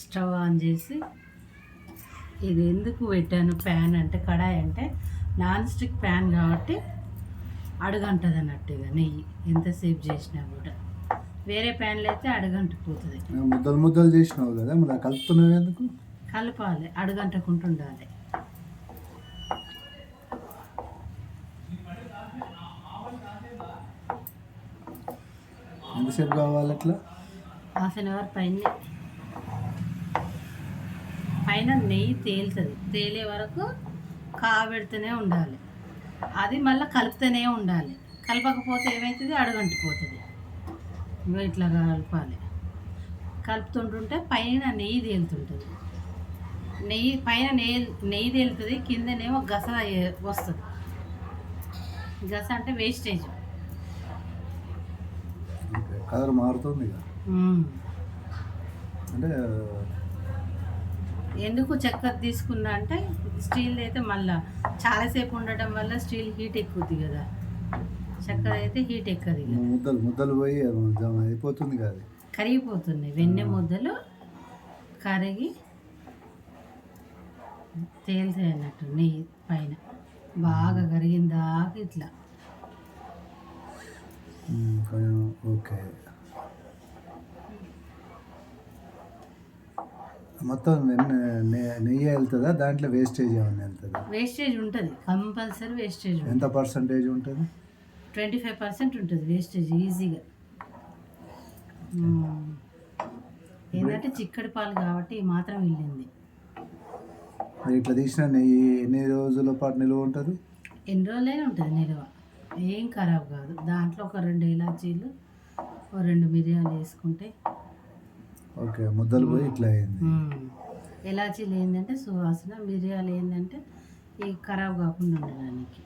Stove on చేసి ఇది ఎందుకు పెట్టాను ప్యాన్ అంటే కడాయి అంటే నాన్ స్టిక్ ప్యాన్ కాబట్టి అడుగంటది అన్నట్టు. ఇక నెయ్యి ఎంతసేపు చేసినా కూడా వేరే ప్యాన్లో అయితే అడుగంటిపోతుంది. ముద్దలు ముద్దలు చేసినావు కదా, మరి కలుపుతున్నావు ఎందుకు? కలపాలి, అడుగంటకుంటుండాలి. ఎంతసేపు కావాలి అట్లా? హాఫ్ అన్ అవర్ పైన నెయ్యి తేలుతుంది. తేలే వరకు కాగబెడుతూనే ఉండాలి. అది మళ్ళీ కలుపుతూనే ఉండాలి. కలపకపోతే ఏమవుతుంది, అడుగంటిపోతుంది. ఇంకా ఇట్లా కలపాలి. కలుపుతుంటుంటే పైన నెయ్యి తేలుతుంటుంది. పైన నెయ్యి తేలుతుంది, కిందనేమో గస వస్తుంది. గస అంటే వేస్టేజ్. కలర్ మారుతుంది అంటే ఎందుకు చక్కెర తీసుకున్నా అంటే స్టీల్ అయితే మళ్ళీ చాలాసేపు ఉండటం వల్ల స్టీల్ హీట్ ఎక్కుతుంది కదా, చక్కెర అయితే హీట్ ఎక్కదు. ముద్దలు ముద్దలు పోయి అయిపోతుంది కదా, కరిగిపోతుంది. వెన్నె ముద్దలు కరిగి తేలుతాయి అన్నట్టు. నెయ్యి పైన బాగా కరిగిందాక ఇట్లా. ఓకే, మొత్తం నెయ్యి వెళ్తుందా దాంట్లో? వేస్టేజ్ ఏమైనా వెళ్తుందా? వేస్టేజ్ ఉంటుంది, కంపల్సరీ వేస్టేజ్. ఎంత పర్సంటేజ్ ఉంటుంది? 25% ఉంటుంది వేస్టేజ్ ఈజీగా. ఏంటంటే చిక్కడి పాలు కాబట్టి ఈ మాత్రం వెళ్ళింది. ఇట్లా తీసిన నెయ్యి ఎన్ని రోజుల పాటు నిల్వ ఉంటుంది? ఎన్ని రోజులైనా ఉంటుంది నిల్వ, ఏం ఖరాబ్ కాదు. దాంట్లో ఒక 2 ఇలాచీలు, 2 మిరియాలు వేసుకుంటే ఓకే. ముద్దలు పోయి ఇట్లా అయింది. ఇలాచీలు ఏంటంటే సువాసన, మిరియాలు ఏంటంటే ఈ ఖరాబ్ కాకుండా ఉండడానికి.